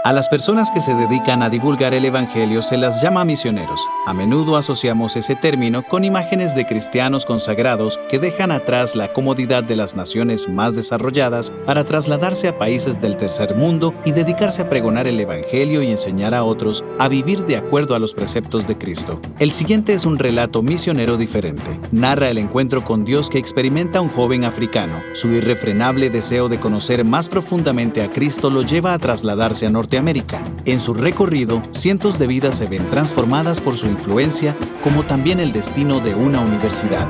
A las personas que se dedican a divulgar el Evangelio se las llama misioneros. A menudo asociamos ese término con imágenes de cristianos consagrados que dejan atrás la comodidad de las naciones más desarrolladas para trasladarse a países del tercer mundo y dedicarse a pregonar el Evangelio y enseñar a otros a vivir de acuerdo a los preceptos de Cristo. El siguiente es un relato misionero diferente. Narra el encuentro con Dios que experimenta un joven africano. Su irrefrenable deseo de conocer más profundamente a Cristo lo lleva a trasladarse a Norteamérica. En su recorrido, cientos de vidas se ven transformadas por su influencia, como también el destino de una universidad.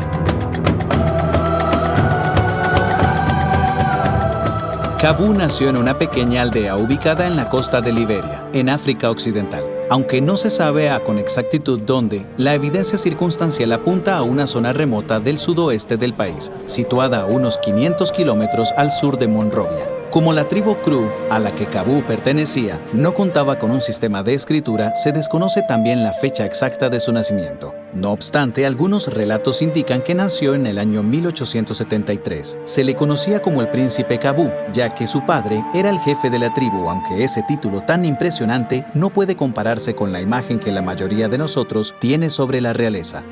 Kabu nació en una pequeña aldea ubicada en la costa de Liberia, en África Occidental. Aunque no se sabe con exactitud dónde, la evidencia circunstancial apunta a una zona remota del sudoeste del país, situada a unos 500 kilómetros al sur de Monrovia. Como la tribu Kru, a la que Kabu pertenecía, no contaba con un sistema de escritura, se desconoce también la fecha exacta de su nacimiento. No obstante, algunos relatos indican que nació en el año 1873. Se le conocía como el príncipe Kabu, ya que su padre era el jefe de la tribu, aunque ese título tan impresionante no puede compararse con la imagen que la mayoría de nosotros tiene sobre la realeza.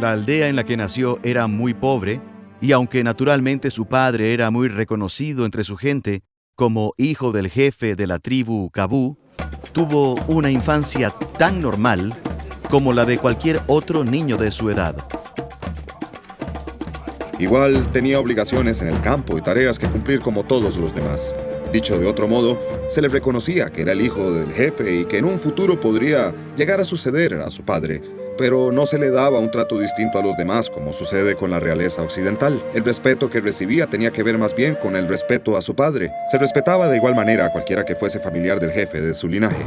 La aldea en la que nació era muy pobre, y aunque naturalmente su padre era muy reconocido entre su gente como hijo del jefe de la tribu Kabu, tuvo una infancia tan normal como la de cualquier otro niño de su edad. Igual tenía obligaciones en el campo y tareas que cumplir como todos los demás. Dicho de otro modo, se le reconocía que era el hijo del jefe y que en un futuro podría llegar a suceder a su padre, pero no se le daba un trato distinto a los demás, como sucede con la realeza occidental. El respeto que recibía tenía que ver más bien con el respeto a su padre. Se respetaba de igual manera a cualquiera que fuese familiar del jefe de su linaje.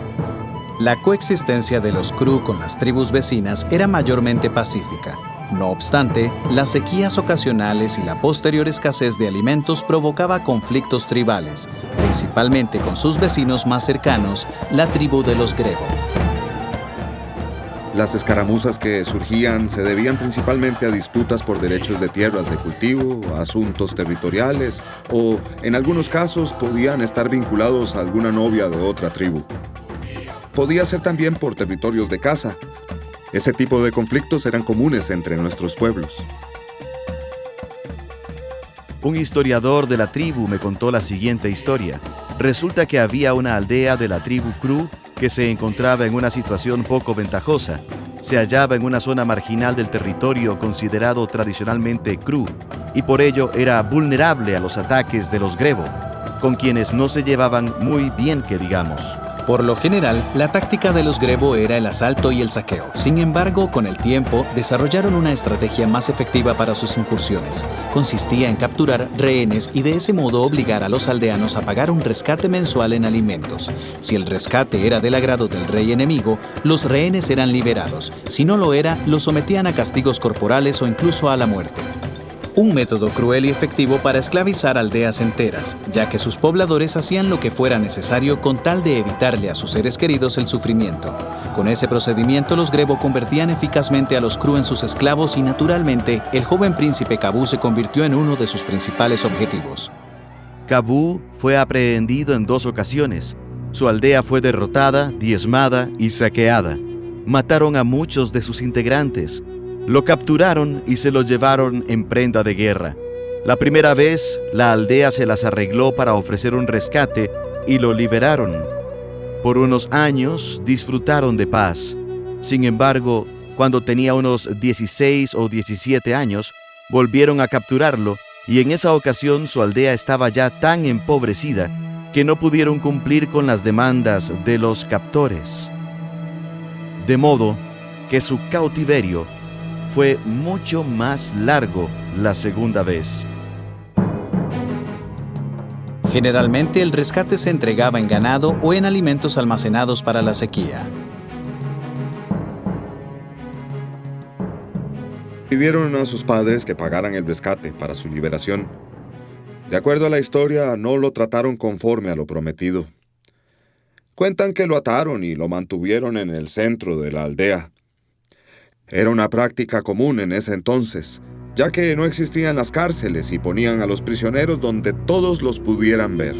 La coexistencia de los Kru con las tribus vecinas era mayormente pacífica. No obstante, las sequías ocasionales y la posterior escasez de alimentos provocaba conflictos tribales, principalmente con sus vecinos más cercanos, la tribu de los Grebo. Las escaramuzas que surgían se debían principalmente a disputas por derechos de tierras de cultivo, asuntos territoriales o, en algunos casos, podían estar vinculados a alguna novia de otra tribu. Podía ser también por territorios de caza. Ese tipo de conflictos eran comunes entre nuestros pueblos. Un historiador de la tribu me contó la siguiente historia. Resulta que había una aldea de la tribu Kru que se encontraba en una situación poco ventajosa. Se hallaba en una zona marginal del territorio considerado tradicionalmente Kru y por ello era vulnerable a los ataques de los Grebo, con quienes no se llevaban muy bien que digamos. Por lo general, la táctica de los Grebo era el asalto y el saqueo. Sin embargo, con el tiempo, desarrollaron una estrategia más efectiva para sus incursiones. Consistía en capturar rehenes y de ese modo obligar a los aldeanos a pagar un rescate mensual en alimentos. Si el rescate era del agrado del rey enemigo, los rehenes eran liberados. Si no lo era, los sometían a castigos corporales o incluso a la muerte. Un método cruel y efectivo para esclavizar aldeas enteras, ya que sus pobladores hacían lo que fuera necesario con tal de evitarle a sus seres queridos el sufrimiento. Con ese procedimiento, los Grebo convertían eficazmente a los Kru en sus esclavos y, naturalmente, el joven príncipe Kabu se convirtió en uno de sus principales objetivos. Kabu fue aprehendido en 2 ocasiones. Su aldea fue derrotada, diezmada y saqueada. Mataron a muchos de sus integrantes. Lo capturaron y se lo llevaron en prenda de guerra. La primera vez, la aldea se las arregló para ofrecer un rescate y lo liberaron. Por unos años disfrutaron de paz. Sin embargo, cuando tenía unos 16 o 17 años, volvieron a capturarlo y en esa ocasión su aldea estaba ya tan empobrecida que no pudieron cumplir con las demandas de los captores. De modo que su cautiverio fue mucho más largo la segunda vez. Generalmente el rescate se entregaba en ganado o en alimentos almacenados para la sequía. Pidieron a sus padres que pagaran el rescate para su liberación. De acuerdo a la historia, no lo trataron conforme a lo prometido. Cuentan que lo ataron y lo mantuvieron en el centro de la aldea. Era una práctica común en ese entonces, ya que no existían las cárceles y ponían a los prisioneros donde todos los pudieran ver.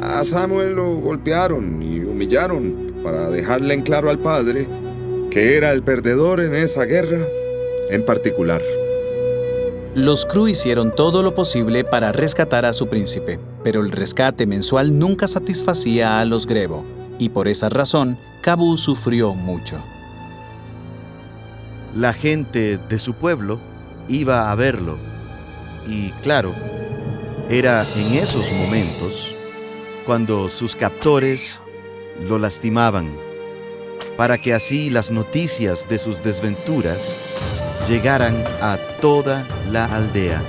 A Samuel lo golpearon y humillaron para dejarle en claro al padre que era el perdedor en esa guerra en particular. Los Cru hicieron todo lo posible para rescatar a su príncipe, pero el rescate mensual nunca satisfacía a los Grebo, y por esa razón, Kabú sufrió mucho. La gente de su pueblo iba a verlo, y claro, era en esos momentos cuando sus captores lo lastimaban, para que así las noticias de sus desventuras llegaran a toda la aldea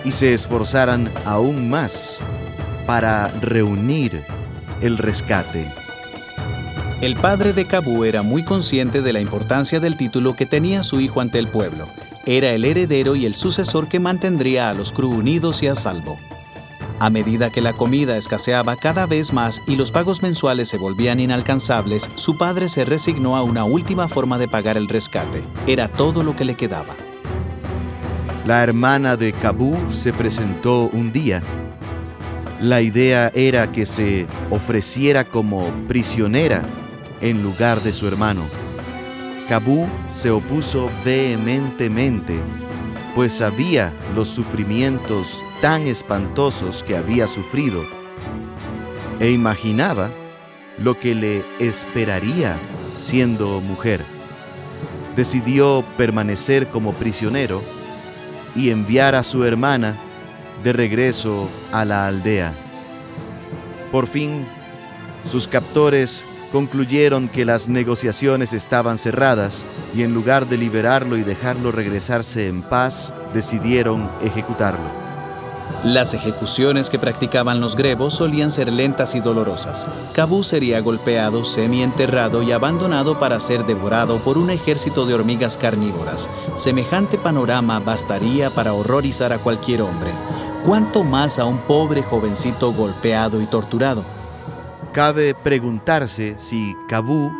y se esforzaran aún más para reunir el rescate. El padre de Kabú era muy consciente de la importancia del título que tenía su hijo ante el pueblo. Era el heredero y el sucesor que mantendría a los Cru unidos y a salvo. A medida que la comida escaseaba cada vez más y los pagos mensuales se volvían inalcanzables, su padre se resignó a una última forma de pagar el rescate. Era todo lo que le quedaba. La hermana de Kabú se presentó un día. La idea era que se ofreciera como prisionera en lugar de su hermano. Kabú se opuso vehementemente, pues sabía los sufrimientos tan espantosos que había sufrido e imaginaba lo que le esperaría siendo mujer. Decidió permanecer como prisionero y enviar a su hermana de regreso a la aldea. Por fin, sus captores concluyeron que las negociaciones estaban cerradas y en lugar de liberarlo y dejarlo regresarse en paz, decidieron ejecutarlo. Las ejecuciones que practicaban los Grebos solían ser lentas y dolorosas. Kabú sería golpeado, semienterrado y abandonado para ser devorado por un ejército de hormigas carnívoras. Semejante panorama bastaría para horrorizar a cualquier hombre. ¿Cuánto más a un pobre jovencito golpeado y torturado? Cabe preguntarse si Kabú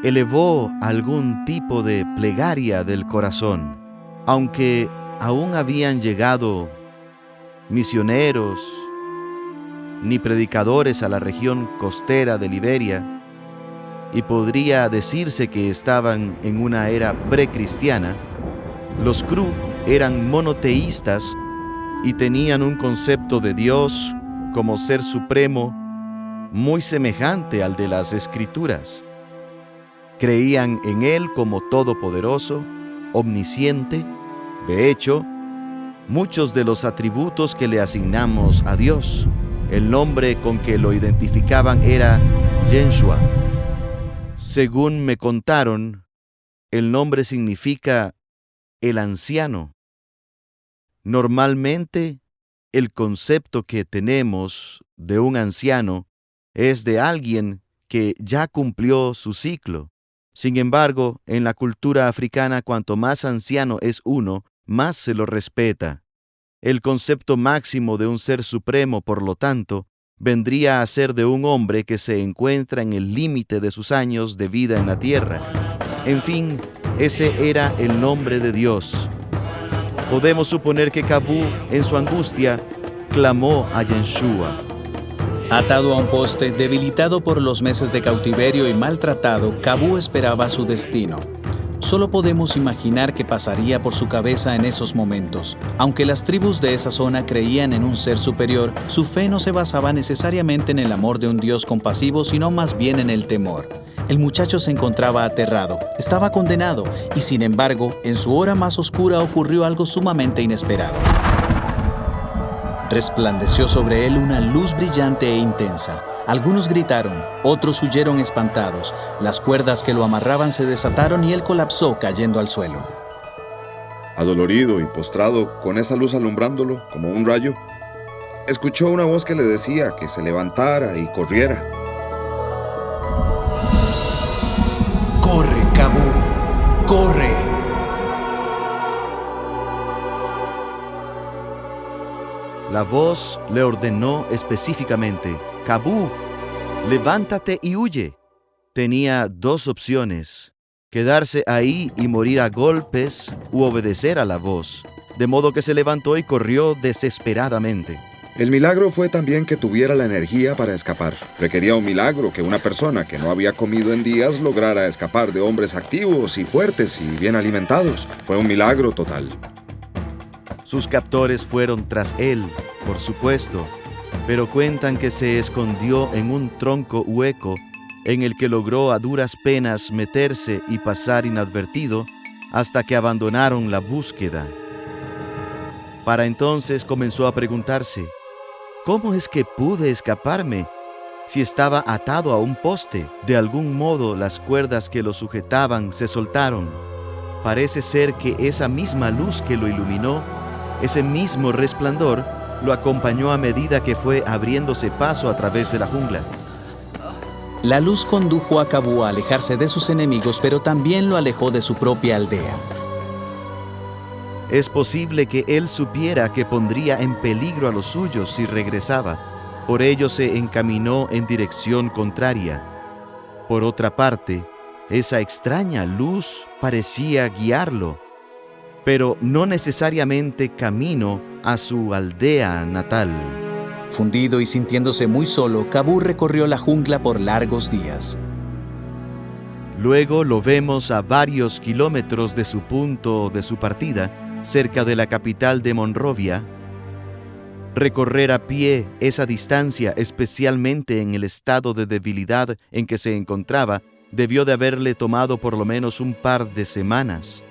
elevó algún tipo de plegaria del corazón, aunque aún habían llegado misioneros ni predicadores a la región costera de Liberia, y podría decirse que estaban en una era precristiana. Los Cru eran monoteístas y tenían un concepto de Dios como ser supremo muy semejante al de las Escrituras. Creían en Él como todopoderoso, omnisciente. De hecho, muchos de los atributos que le asignamos a Dios, el nombre con que lo identificaban era Yeshua. Según me contaron, el nombre significa el anciano. Normalmente, el concepto que tenemos de un anciano es de alguien que ya cumplió su ciclo. Sin embargo, en la cultura africana, cuanto más anciano es uno, más se lo respeta. El concepto máximo de un ser supremo, por lo tanto, vendría a ser de un hombre que se encuentra en el límite de sus años de vida en la tierra. En fin, ese era el nombre de Dios. Podemos suponer que Kabú, en su angustia, clamó a Yeshua. Atado a un poste, debilitado por los meses de cautiverio y maltratado, Kabú esperaba su destino. Solo podemos imaginar qué pasaría por su cabeza en esos momentos. Aunque las tribus de esa zona creían en un ser superior, su fe no se basaba necesariamente en el amor de un Dios compasivo, sino más bien en el temor. El muchacho se encontraba aterrado, estaba condenado, y sin embargo, en su hora más oscura ocurrió algo sumamente inesperado. Resplandeció sobre él una luz brillante e intensa. Algunos gritaron, otros huyeron espantados. Las cuerdas que lo amarraban se desataron y él colapsó cayendo al suelo. Adolorido y postrado, con esa luz alumbrándolo como un rayo, escuchó una voz que le decía que se levantara y corriera. ¡Corre, Kabú! ¡Corre! La voz le ordenó específicamente: Kabú, levántate y huye. Tenía dos opciones: quedarse ahí y morir a golpes u obedecer a la voz, de modo que se levantó y corrió desesperadamente. El milagro fue también que tuviera la energía para escapar. Requería un milagro que una persona que no había comido en días lograra escapar de hombres activos y fuertes y bien alimentados. Fue un milagro total. Sus captores fueron tras él, por supuesto, pero cuentan que se escondió en un tronco hueco en el que logró a duras penas meterse y pasar inadvertido hasta que abandonaron la búsqueda. Para entonces comenzó a preguntarse, ¿cómo es que pude escaparme si estaba atado a un poste? De algún modo las cuerdas que lo sujetaban se soltaron. Parece ser que esa misma luz que lo iluminó, ese mismo resplandor, lo acompañó a medida que fue abriéndose paso a través de la jungla. La luz condujo a Kabú a alejarse de sus enemigos, pero también lo alejó de su propia aldea. Es posible que él supiera que pondría en peligro a los suyos si regresaba. Por ello se encaminó en dirección contraria. Por otra parte, esa extraña luz parecía guiarlo, pero no necesariamente camino a su aldea natal. Fundido y sintiéndose muy solo, Kabú recorrió la jungla por largos días. Luego lo vemos a varios kilómetros de su punto de su partida, cerca de la capital de Monrovia. Recorrer a pie esa distancia, especialmente en el estado de debilidad en que se encontraba, debió de haberle tomado por lo menos un par de semanas.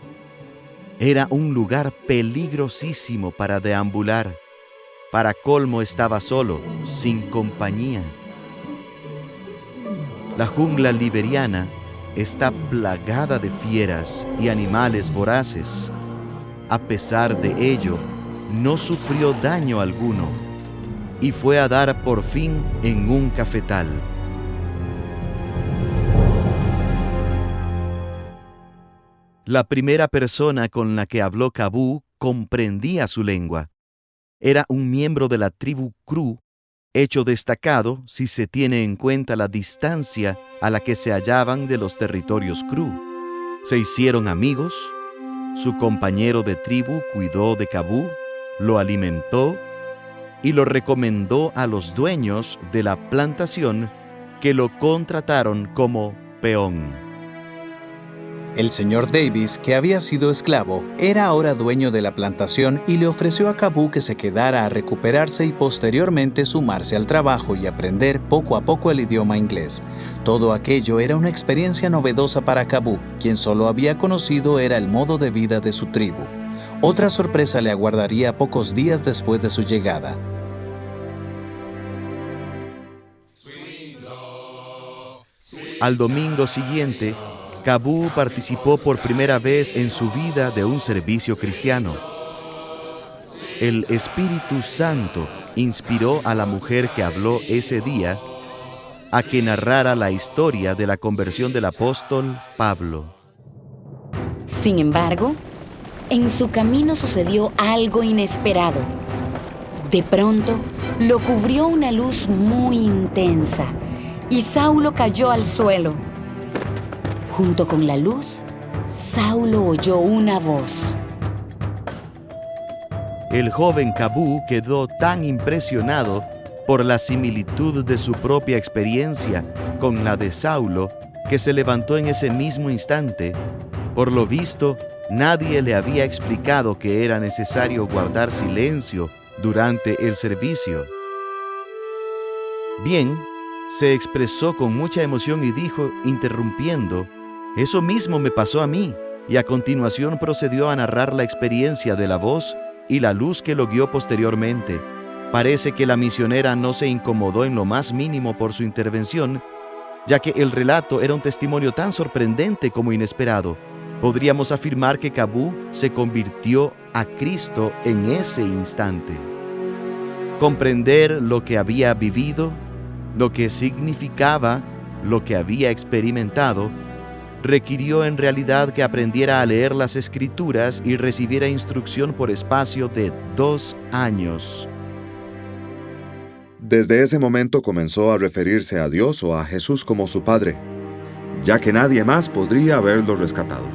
Era un lugar peligrosísimo para deambular. Para colmo estaba solo, sin compañía. La jungla liberiana está plagada de fieras y animales voraces. A pesar de ello, no sufrió daño alguno y fue a dar por fin en un cafetal. La primera persona con la que habló Kabú comprendía su lengua. Era un miembro de la tribu Cru, hecho destacado si se tiene en cuenta la distancia a la que se hallaban de los territorios Cru. Se hicieron amigos. Su compañero de tribu cuidó de Kabú, lo alimentó y lo recomendó a los dueños de la plantación, que lo contrataron como peón. El señor Davis, que había sido esclavo, era ahora dueño de la plantación y le ofreció a Kabú que se quedara a recuperarse y posteriormente sumarse al trabajo y aprender poco a poco el idioma inglés. Todo aquello era una experiencia novedosa para Kabú, quien solo había conocido era el modo de vida de su tribu. Otra sorpresa le aguardaría pocos días después de su llegada. Al domingo siguiente, Kabú participó por primera vez en su vida de un servicio cristiano. El Espíritu Santo inspiró a la mujer que habló ese día a que narrara la historia de la conversión del apóstol Pablo. Sin embargo, en su camino sucedió algo inesperado. De pronto, lo cubrió una luz muy intensa y Saulo cayó al suelo. Junto con la luz, Saulo oyó una voz. El joven Kabú quedó tan impresionado por la similitud de su propia experiencia con la de Saulo que se levantó en ese mismo instante. Por lo visto, nadie le había explicado que era necesario guardar silencio durante el servicio. Bien, se expresó con mucha emoción y dijo, interrumpiendo, «Eso mismo me pasó a mí», y a continuación procedió a narrar la experiencia de la voz y la luz que lo guió posteriormente. Parece que la misionera no se incomodó en lo más mínimo por su intervención, ya que el relato era un testimonio tan sorprendente como inesperado. Podríamos afirmar que Kabú se convirtió a Cristo en ese instante. Comprender lo que había vivido, lo que significaba, lo que había experimentado, requirió en realidad que aprendiera a leer las Escrituras y recibiera instrucción por espacio de 2 años. Desde ese momento comenzó a referirse a Dios o a Jesús como su Padre, ya que nadie más podría haberlo rescatado.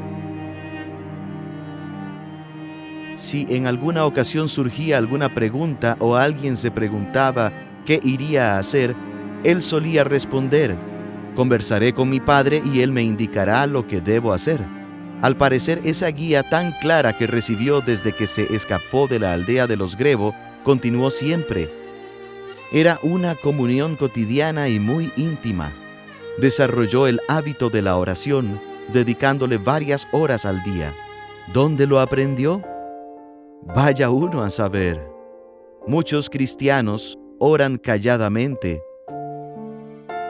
Si en alguna ocasión surgía alguna pregunta o alguien se preguntaba qué iría a hacer, él solía responder: conversaré con mi padre y él me indicará lo que debo hacer. Al parecer, esa guía tan clara que recibió desde que se escapó de la aldea de los Grevo continuó siempre. Era una comunión cotidiana y muy íntima. Desarrolló el hábito de la oración, dedicándole varias horas al día. ¿Dónde lo aprendió? Vaya uno a saber. Muchos cristianos oran calladamente.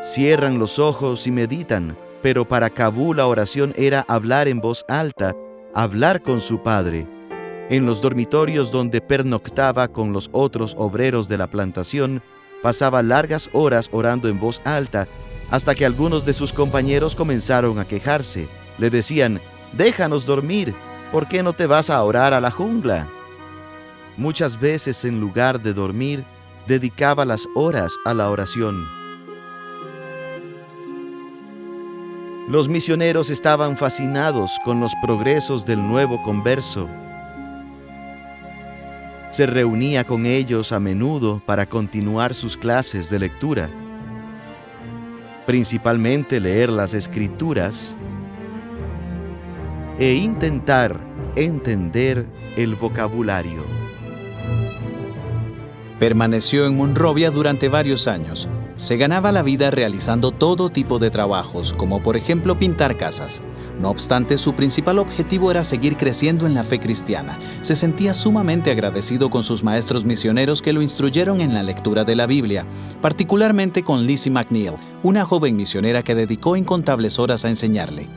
Cierran los ojos y meditan, pero para Kabú la oración era hablar en voz alta, hablar con su padre. En los dormitorios donde pernoctaba con los otros obreros de la plantación, pasaba largas horas orando en voz alta, hasta que algunos de sus compañeros comenzaron a quejarse. Le decían: déjanos dormir, ¿por qué no te vas a orar a la jungla? Muchas veces, en lugar de dormir, dedicaba las horas a la oración. Los misioneros estaban fascinados con los progresos del nuevo converso. Se reunía con ellos a menudo para continuar sus clases de lectura, principalmente leer las Escrituras e intentar entender el vocabulario. Permaneció en Monrovia durante varios años. Se ganaba la vida realizando todo tipo de trabajos, como por ejemplo pintar casas. No obstante, su principal objetivo era seguir creciendo en la fe cristiana. Se sentía sumamente agradecido con sus maestros misioneros que lo instruyeron en la lectura de la Biblia, particularmente con Lizzie McNeil, una joven misionera que dedicó incontables horas a enseñarle.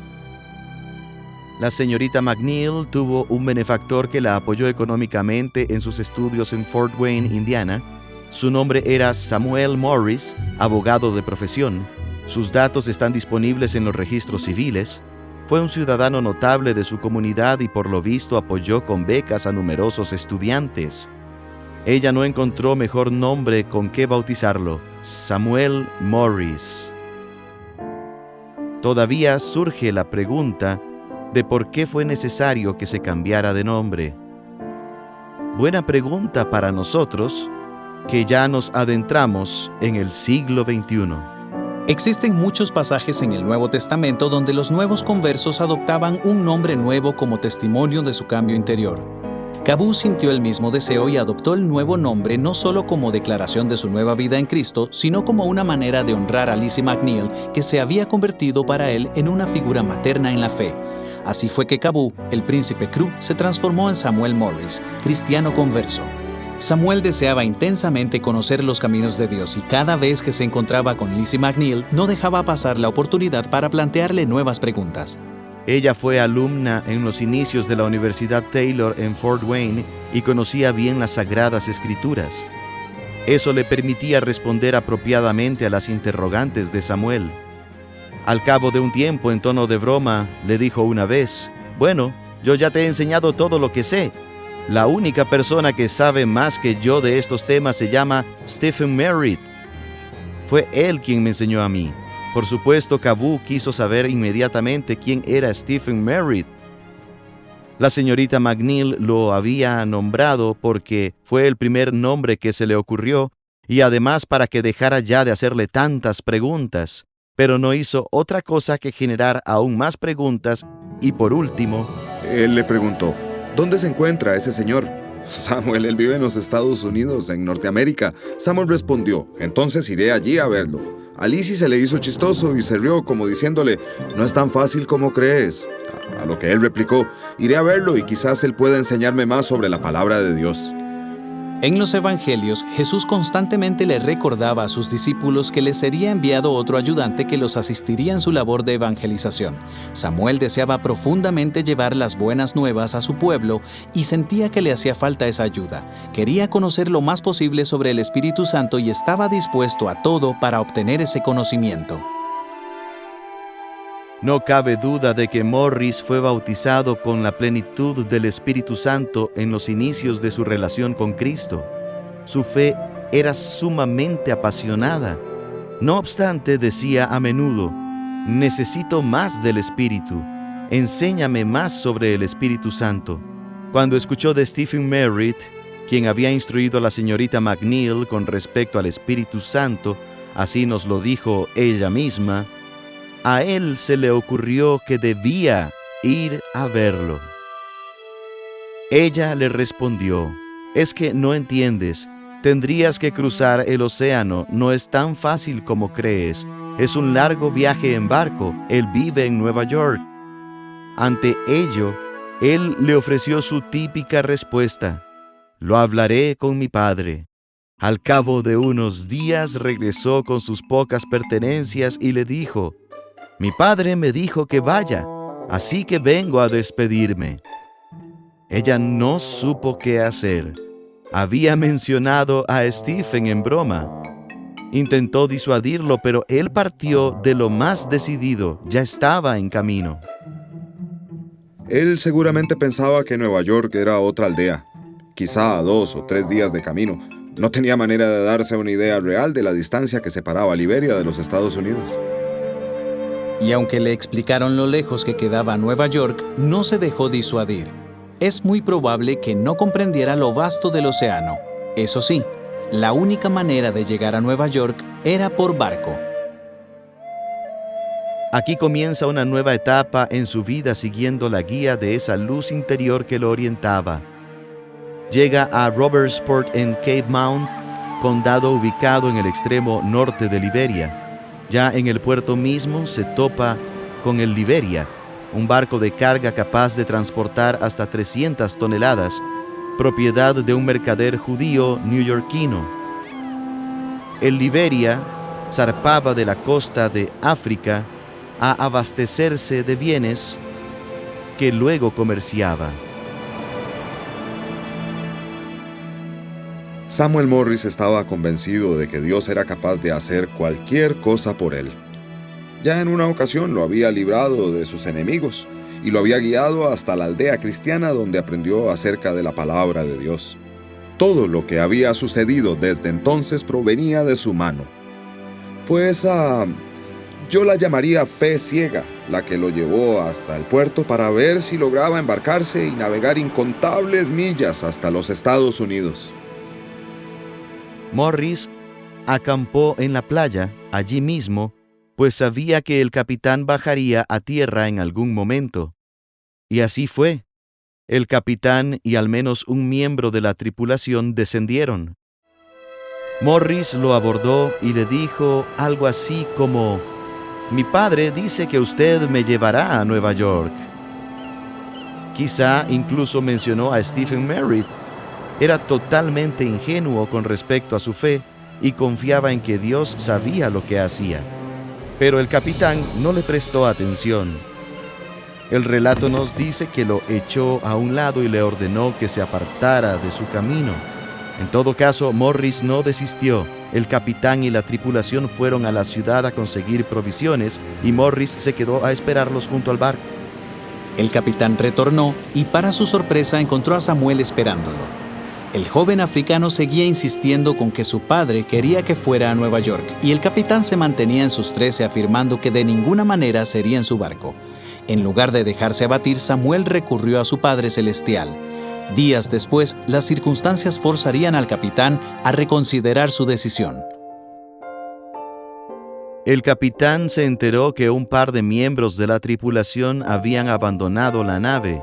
La señorita McNeil tuvo un benefactor que la apoyó económicamente en sus estudios en Fort Wayne, Indiana. Su nombre era Samuel Morris, abogado de profesión. Sus datos están disponibles en los registros civiles. Fue un ciudadano notable de su comunidad y por lo visto apoyó con becas a numerosos estudiantes. Ella no encontró mejor nombre con que bautizarlo: Samuel Morris. Todavía surge la pregunta de por qué fue necesario que se cambiara de nombre. Buena pregunta para nosotros, que ya nos adentramos en el siglo XXI. Existen muchos pasajes en el Nuevo Testamento donde los nuevos conversos adoptaban un nombre nuevo como testimonio de su cambio interior. Kabú sintió el mismo deseo y adoptó el nuevo nombre no solo como declaración de su nueva vida en Cristo, sino como una manera de honrar a Lizzie McNeil, que se había convertido para él en una figura materna en la fe. Así fue que Kabú, el príncipe Cru, se transformó en Samuel Morris, cristiano converso. Samuel deseaba intensamente conocer los caminos de Dios y cada vez que se encontraba con Lizzie McNeil no dejaba pasar la oportunidad para plantearle nuevas preguntas. Ella fue alumna en los inicios de la Universidad Taylor en Fort Wayne y conocía bien las Sagradas Escrituras. Eso le permitía responder apropiadamente a las interrogantes de Samuel. Al cabo de un tiempo, en tono de broma, le dijo una vez: «Bueno, yo ya te he enseñado todo lo que sé. La única persona que sabe más que yo de estos temas se llama Stephen Merritt. Fue él quien me enseñó a mí». Por supuesto, Kabú quiso saber inmediatamente quién era Stephen Merritt. La señorita McNeil lo había nombrado porque fue el primer nombre que se le ocurrió y además para que dejara ya de hacerle tantas preguntas, pero no hizo otra cosa que generar aún más preguntas y por último, Él le preguntó: ¿dónde se encuentra ese señor? Samuel, él vive en los Estados Unidos, en Norteamérica. Samuel respondió: entonces iré allí a verlo. A Lizzie se le hizo chistoso y se rió como diciéndole: no es tan fácil como crees. A lo que él replicó: iré a verlo y quizás él pueda enseñarme más sobre la palabra de Dios. En los evangelios, Jesús constantemente le recordaba a sus discípulos que les sería enviado otro ayudante que los asistiría en su labor de evangelización. Samuel deseaba profundamente llevar las buenas nuevas a su pueblo y sentía que le hacía falta esa ayuda. Quería conocer lo más posible sobre el Espíritu Santo y estaba dispuesto a todo para obtener ese conocimiento. no cabe duda de que Morris fue bautizado con la plenitud del Espíritu Santo en los inicios de su relación con Cristo. Su fe era sumamente apasionada. No obstante, decía a menudo: necesito más del Espíritu. Enséñame más sobre el Espíritu Santo. Cuando escuchó de Stephen Merritt, quien había instruido a la señorita McNeil con respecto al Espíritu Santo, así nos lo dijo ella misma, a él se le ocurrió que debía ir a verlo. Ella le respondió: «Es que no entiendes. Tendrías que cruzar el océano. No es tan fácil como crees. Es un largo viaje en barco. Él vive en Nueva York». Ante ello, él le ofreció su típica respuesta: «Lo hablaré con mi padre». Al cabo de unos días regresó con sus pocas pertenencias y le dijo: «Mi padre me dijo que vaya, así que vengo a despedirme». Ella no supo qué hacer. Había mencionado a Stephen en broma. Intentó disuadirlo, pero él partió de lo más decidido. Ya estaba en camino. Él seguramente pensaba que Nueva York era otra aldea, quizá a 2 o 3 días de camino. No tenía manera de darse una idea real de la distancia que separaba a Liberia de los Estados Unidos. Y aunque le explicaron lo lejos que quedaba Nueva York, no se dejó disuadir. Es muy probable que no comprendiera lo vasto del océano. Eso sí, la única manera de llegar a Nueva York era por barco. Aquí comienza una nueva etapa en su vida siguiendo la guía de esa luz interior que lo orientaba. Llega a Robertsport en Cape Mount, condado ubicado en el extremo norte de Liberia. Ya en el puerto mismo se topa con el Liberia, un barco de carga capaz de transportar hasta 300 toneladas, propiedad de un mercader judío neoyorquino. El Liberia zarpaba de la costa de África a abastecerse de bienes que luego comerciaba. Samuel Morris estaba convencido de que Dios era capaz de hacer cualquier cosa por él. Ya en una ocasión lo había librado de sus enemigos y lo había guiado hasta la aldea cristiana donde aprendió acerca de la palabra de Dios. Todo lo que había sucedido desde entonces provenía de su mano. Fue esa, yo la llamaría fe ciega, la que lo llevó hasta el puerto para ver si lograba embarcarse y navegar incontables millas hasta los Estados Unidos. Morris acampó en la playa, allí mismo, pues sabía que el capitán bajaría a tierra en algún momento. Y así fue. El capitán y al menos un miembro de la tripulación descendieron. Morris lo abordó y le dijo algo así como: «Mi padre dice que usted me llevará a Nueva York». Quizá incluso mencionó a Stephen Merritt. Era totalmente ingenuo con respecto a su fe y confiaba en que Dios sabía lo que hacía. Pero el capitán no le prestó atención. El relato nos dice que lo echó a un lado y le ordenó que se apartara de su camino. En todo caso, Morris no desistió. El capitán y la tripulación fueron a la ciudad a conseguir provisiones y Morris se quedó a esperarlos junto al barco. El capitán retornó y para su sorpresa encontró a Samuel esperándolo. El joven africano seguía insistiendo con que su padre quería que fuera a Nueva York y el capitán se mantenía en sus 13 afirmando que de ninguna manera sería en su barco. En lugar de dejarse abatir, Samuel recurrió a su Padre Celestial. Días después, las circunstancias forzarían al capitán a reconsiderar su decisión. El capitán se enteró que un par de miembros de la tripulación habían abandonado la nave.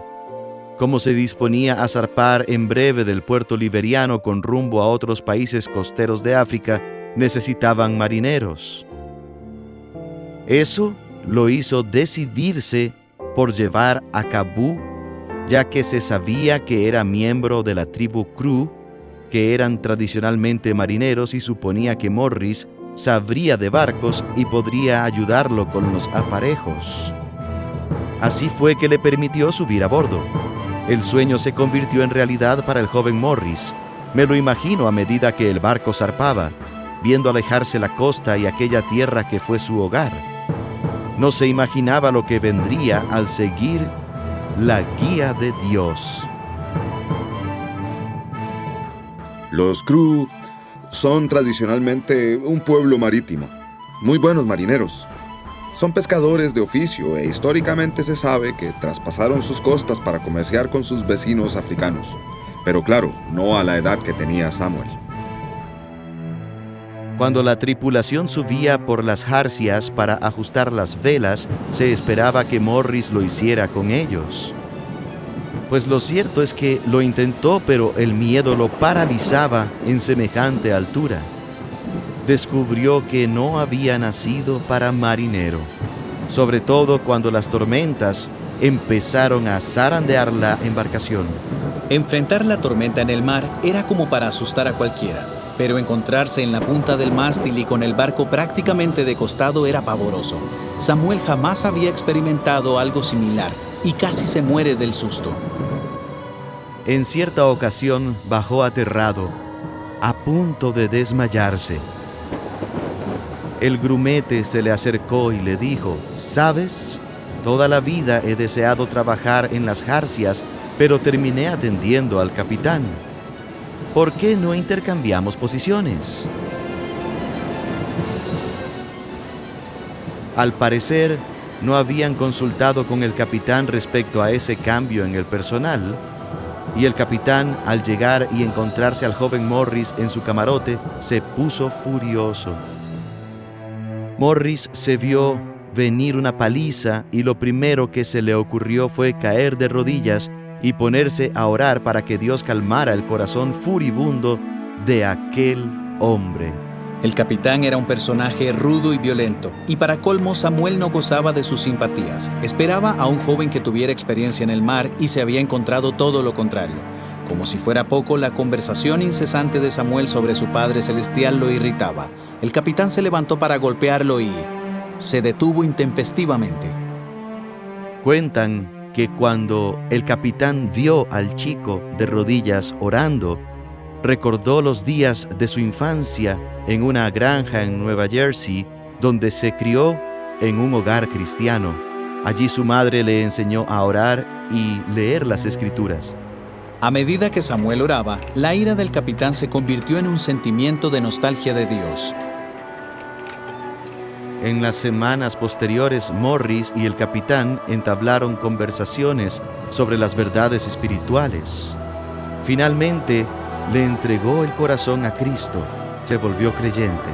Como se disponía a zarpar en breve del puerto liberiano con rumbo a otros países costeros de África, necesitaban marineros. Eso lo hizo decidirse por llevar a Kabú, ya que se sabía que era miembro de la tribu Cru, que eran tradicionalmente marineros, y suponía que Morris sabría de barcos y podría ayudarlo con los aparejos. Así fue que le permitió subir a bordo. El sueño se convirtió en realidad para el joven Morris. Me lo imagino a medida que el barco zarpaba, viendo alejarse la costa y aquella tierra que fue su hogar. No se imaginaba lo que vendría al seguir la guía de Dios. Los Cru son tradicionalmente un pueblo marítimo, muy buenos marineros. Son pescadores de oficio e históricamente se sabe que traspasaron sus costas para comerciar con sus vecinos africanos. Pero claro, no a la edad que tenía Samuel. Cuando la tripulación subía por las jarcias para ajustar las velas, se esperaba que Morris lo hiciera con ellos. Pues lo cierto es que lo intentó, pero el miedo lo paralizaba en semejante altura. Descubrió que no había nacido para marinero, sobre todo cuando las tormentas empezaron a zarandear la embarcación. Enfrentar la tormenta en el mar era como para asustar a cualquiera, pero encontrarse en la punta del mástil y con el barco prácticamente de costado era pavoroso. Samuel jamás había experimentado algo similar y casi se muere del susto. En cierta ocasión bajó aterrado, a punto de desmayarse. El grumete se le acercó y le dijo: «¿Sabes? Toda la vida he deseado trabajar en las jarcias, pero terminé atendiendo al capitán. ¿Por qué no intercambiamos posiciones?». Al parecer, no habían consultado con el capitán respecto a ese cambio en el personal, y el capitán, al llegar y encontrarse al joven Morris en su camarote, se puso furioso. Morris se vio venir una paliza y lo primero que se le ocurrió fue caer de rodillas y ponerse a orar para que Dios calmara el corazón furibundo de aquel hombre. El capitán era un personaje rudo y violento, y para colmo Samuel no gozaba de sus simpatías. Esperaba a un joven que tuviera experiencia en el mar y se había encontrado todo lo contrario. Como si fuera poco, la conversación incesante de Samuel sobre su Padre Celestial lo irritaba. El capitán se levantó para golpearlo y se detuvo intempestivamente. Cuentan que cuando el capitán vio al chico de rodillas orando, recordó los días de su infancia en una granja en Nueva Jersey, donde se crió en un hogar cristiano. Allí su madre le enseñó a orar y leer las Escrituras. A medida que Samuel oraba, la ira del capitán se convirtió en un sentimiento de nostalgia de Dios. En las semanas posteriores, Morris y el capitán entablaron conversaciones sobre las verdades espirituales. Finalmente, le entregó el corazón a Cristo. Se volvió creyente.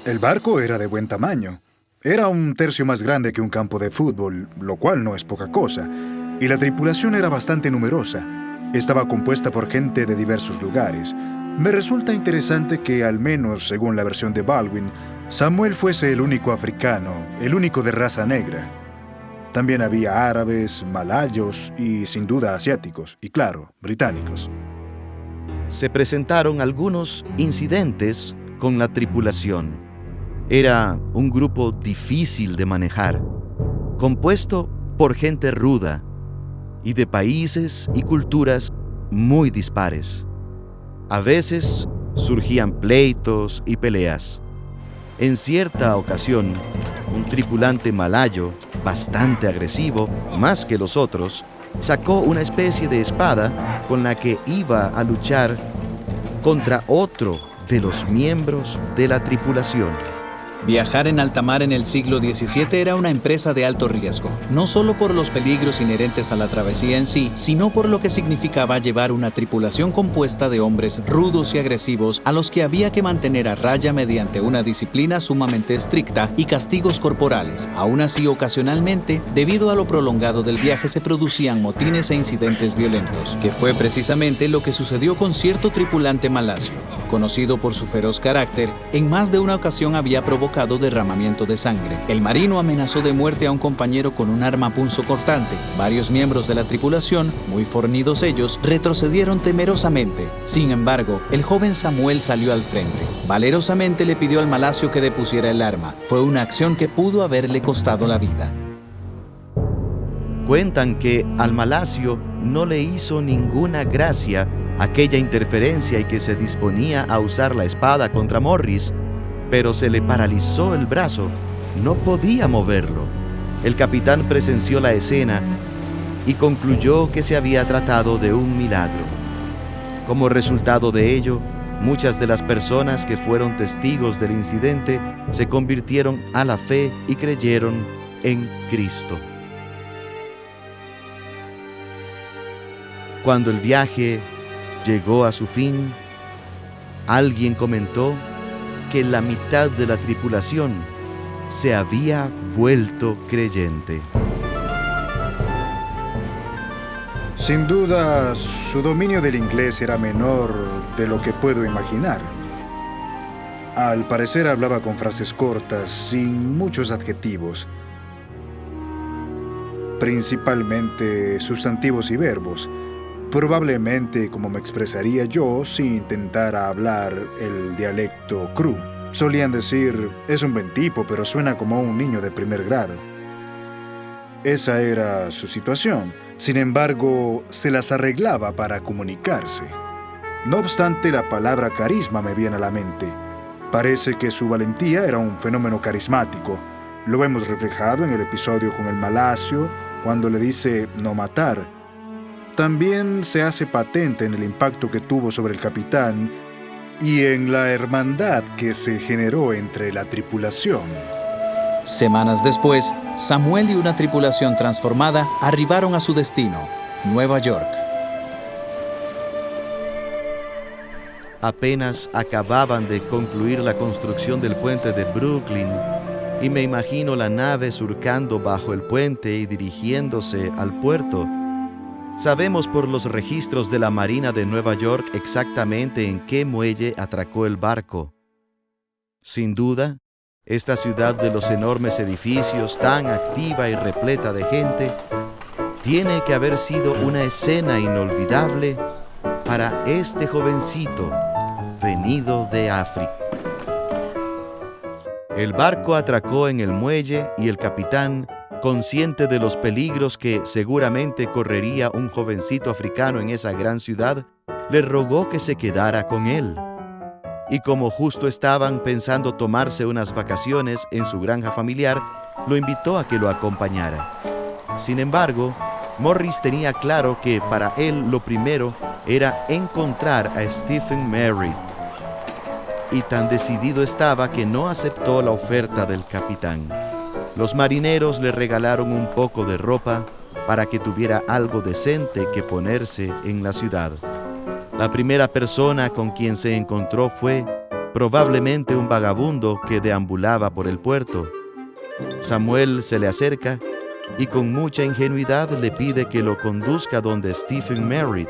El barco era de buen tamaño. Era un tercio más grande que un campo de fútbol, lo cual no es poca cosa. Y la tripulación era bastante numerosa. Estaba compuesta por gente de diversos lugares. Me resulta interesante que, al menos según la versión de Baldwin, Samuel fuese el único africano, el único de raza negra. También había árabes, malayos y, sin duda, asiáticos, y claro, británicos. Se presentaron algunos incidentes con la tripulación. Era un grupo difícil de manejar, compuesto por gente ruda y de países y culturas muy dispares. A veces surgían pleitos y peleas. En cierta ocasión, un tripulante malayo, bastante agresivo, más que los otros, sacó una especie de espada con la que iba a luchar contra otro de los miembros de la tripulación. Viajar en alta mar en el siglo XVII era una empresa de alto riesgo, no solo por los peligros inherentes a la travesía en sí, sino por lo que significaba llevar una tripulación compuesta de hombres rudos y agresivos a los que había que mantener a raya mediante una disciplina sumamente estricta y castigos corporales. Aún así, ocasionalmente, debido a lo prolongado del viaje, se producían motines e incidentes violentos, que fue precisamente lo que sucedió con cierto tripulante malasio. Conocido por su feroz carácter, en más de una ocasión había provocado derramamiento de sangre. El marino amenazó de muerte a un compañero con un arma punzocortante. Varios miembros de la tripulación, muy fornidos ellos, retrocedieron temerosamente. Sin embargo, el joven Samuel salió al frente. Valerosamente le pidió al malasio que depusiera el arma. Fue una acción que pudo haberle costado la vida. Cuentan que al malasio no le hizo ninguna gracia aquella interferencia y que se disponía a usar la espada contra Morris, pero se le paralizó el brazo, no podía moverlo. El capitán presenció la escena y concluyó que se había tratado de un milagro. Como resultado de ello, Muchas de las personas que fueron testigos del incidente se convirtieron a la fe y creyeron en Cristo. Cuando el viaje llegó a su fin, alguien comentó que la mitad de la tripulación se había vuelto creyente. Sin duda, su dominio del inglés era menor de lo que puedo imaginar. Al parecer hablaba con frases cortas, sin muchos adjetivos, principalmente sustantivos y verbos. Probablemente como me expresaría yo si intentara hablar el dialecto cru. Solían decir, es un buen tipo, pero suena como un niño de primer grado. Esa era su situación. Sin embargo, se las arreglaba para comunicarse. No obstante, la palabra carisma me viene a la mente. Parece que su valentía era un fenómeno carismático. Lo vemos reflejado en el episodio con el malasio, cuando le dice no matar. También se hace patente en el impacto que tuvo sobre el capitán y en la hermandad que se generó entre la tripulación. Semanas después, Samuel y una tripulación transformada arribaron a su destino, Nueva York. Apenas acababan de concluir la construcción del puente de Brooklyn y me imagino la nave surcando bajo el puente y dirigiéndose al puerto. Sabemos por los registros de la Marina de Nueva York exactamente en qué muelle atracó el barco. Sin duda, esta ciudad de los enormes edificios, tan activa y repleta de gente, tiene que haber sido una escena inolvidable para este jovencito venido de África. El barco atracó en el muelle y el capitán, consciente de los peligros que seguramente correría un jovencito africano en esa gran ciudad, le rogó que se quedara con él. Y como justo estaban pensando tomarse unas vacaciones en su granja familiar, lo invitó a que lo acompañara. Sin embargo, Morris tenía claro que para él lo primero era encontrar a Stephen Merritt. Y tan decidido estaba que no aceptó la oferta del capitán. Los marineros le regalaron un poco de ropa para que tuviera algo decente que ponerse en la ciudad. La primera persona con quien se encontró fue probablemente un vagabundo que deambulaba por el puerto. Samuel se le acerca y con mucha ingenuidad le pide que lo conduzca donde Stephen Merritt.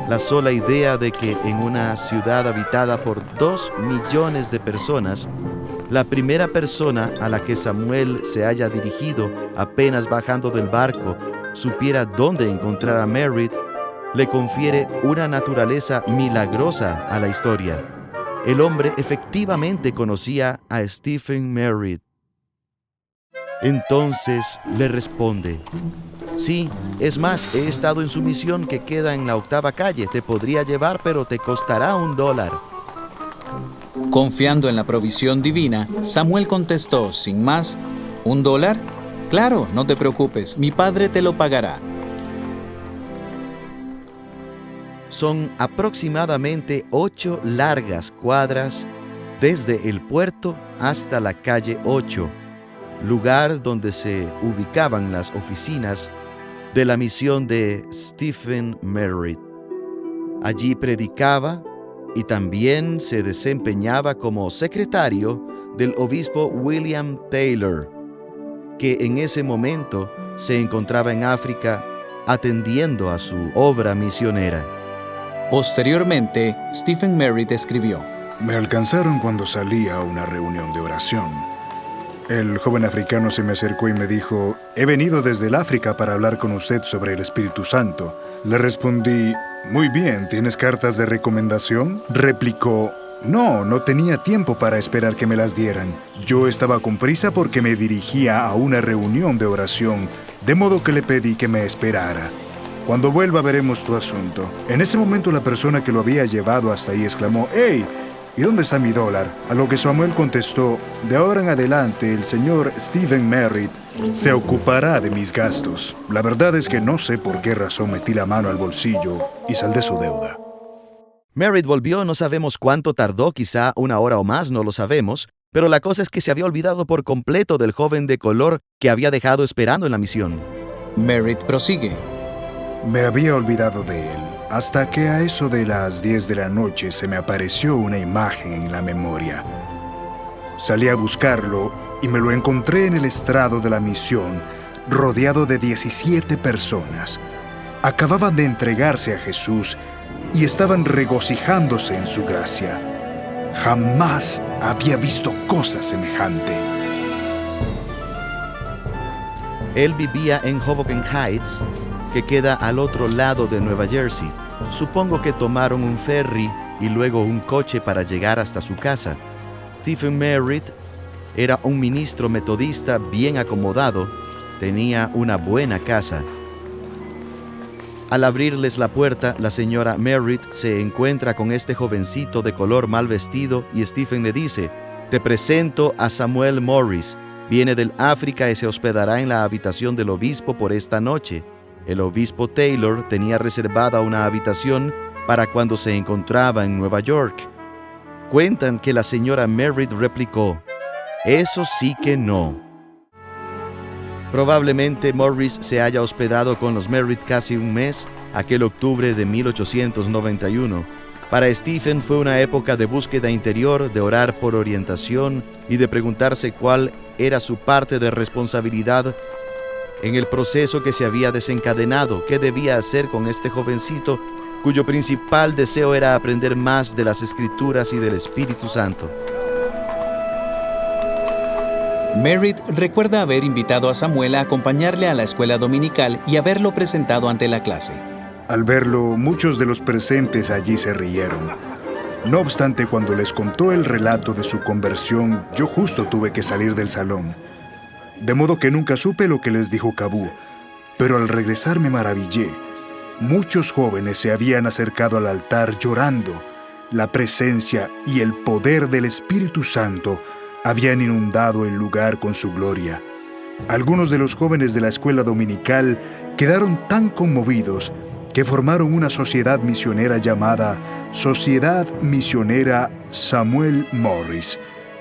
La sola idea de que en una ciudad habitada por 2 millones de personas, la primera persona a la que Samuel se haya dirigido apenas bajando del barco supiera dónde encontrar a Merritt, le confiere una naturaleza milagrosa a la historia. El hombre efectivamente conocía a Stephen Merritt. Entonces le responde: sí, es más, he estado en su misión que queda en la 8ª calle. Te podría llevar, pero te costará $1. Confiando en la provisión divina, Samuel contestó sin más, ¿$1? Claro, no te preocupes, mi padre te lo pagará. Son aproximadamente 8 largas cuadras desde el puerto hasta la calle 8, lugar donde se ubicaban las oficinas de la misión de Stephen Merritt. Allí predicaba y también se desempeñaba como secretario del obispo William Taylor, que en ese momento se encontraba en África atendiendo a su obra misionera. Posteriormente, Stephen Merritt escribió: Me alcanzaron cuando salí a una reunión de oración. El joven africano se me acercó y me dijo: he venido desde el África para hablar con usted sobre el Espíritu Santo. Le respondí: muy bien, ¿tienes cartas de recomendación? Replicó: no tenía tiempo para esperar que me las dieran. Yo estaba con prisa porque me dirigía a una reunión de oración, de modo que le pedí que me esperara. Cuando vuelva veremos tu asunto. En ese momento la persona que lo había llevado hasta ahí exclamó: ¡Hey! ¿Y dónde está mi $1? A lo que Samuel contestó: de ahora en adelante el señor Stephen Merritt se ocupará de mis gastos. La verdad es que no sé por qué razón metí la mano al bolsillo y saldé su deuda. Merritt volvió, no sabemos cuánto tardó, quizá 1 hora o más, no lo sabemos, pero la cosa es que se había olvidado por completo del joven de color que había dejado esperando en la misión. Merritt prosigue. Me había olvidado de él, hasta que a eso de las 10 de la noche se me apareció una imagen en la memoria. Salí a buscarlo y me lo encontré en el estrado de la misión, rodeado de 17 personas. Acababan de entregarse a Jesús y estaban regocijándose en su gracia. Jamás había visto cosa semejante. Él vivía en Hoboken Heights, que queda al otro lado de Nueva Jersey. Supongo que tomaron un ferry y luego un coche para llegar hasta su casa. Stephen Merritt era un ministro metodista bien acomodado, tenía una buena casa. Al abrirles la puerta, la señora Merritt se encuentra con este jovencito de color mal vestido y Stephen le dice: «Te presento a Samuel Morris. Viene del África y se hospedará en la habitación del obispo por esta noche». El obispo Taylor tenía reservada una habitación para cuando se encontraba en Nueva York. Cuentan que la señora Merritt replicó: «Eso sí que no». Probablemente Morris se haya hospedado con los Merritt casi un mes, aquel octubre de 1891. Para Stephen fue una época de búsqueda interior, de orar por orientación y de preguntarse cuál era su parte de responsabilidad en el proceso que se había desencadenado. ¿Qué debía hacer con este jovencito cuyo principal deseo era aprender más de las Escrituras y del Espíritu Santo? Merritt recuerda haber invitado a Samuel a acompañarle a la escuela dominical y haberlo presentado ante la clase. Al verlo, muchos de los presentes allí se rieron. No obstante, cuando les contó el relato de su conversión, yo justo tuve que salir del salón. De modo que nunca supe lo que les dijo Cabú, pero al regresar me maravillé. Muchos jóvenes se habían acercado al altar llorando. La presencia y el poder del Espíritu Santo habían inundado el lugar con su gloria. Algunos de los jóvenes de la escuela dominical quedaron tan conmovidos que formaron una sociedad misionera llamada Sociedad Misionera Samuel Morris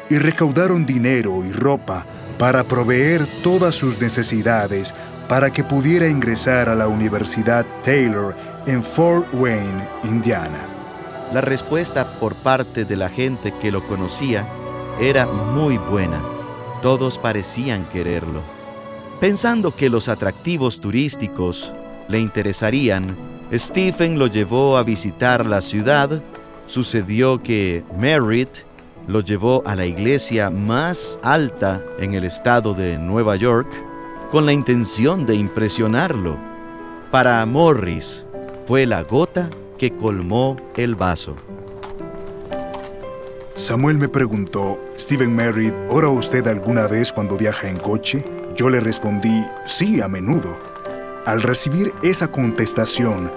y recaudaron dinero y ropa para proveer todas sus necesidades para que pudiera ingresar a la Universidad Taylor en Fort Wayne, Indiana. La respuesta por parte de la gente que lo conocía era muy buena. Todos parecían quererlo. Pensando que los atractivos turísticos le interesarían, Stephen lo llevó a visitar la ciudad. Sucedió que Merritt lo llevó a la iglesia más alta en el estado de Nueva York con la intención de impresionarlo. Para Morris fue la gota que colmó el vaso. Samuel me preguntó: «Stephen Merritt, ¿ora usted alguna vez cuando viaja en coche?» Yo le respondí: «Sí, a menudo». Al recibir esa contestación,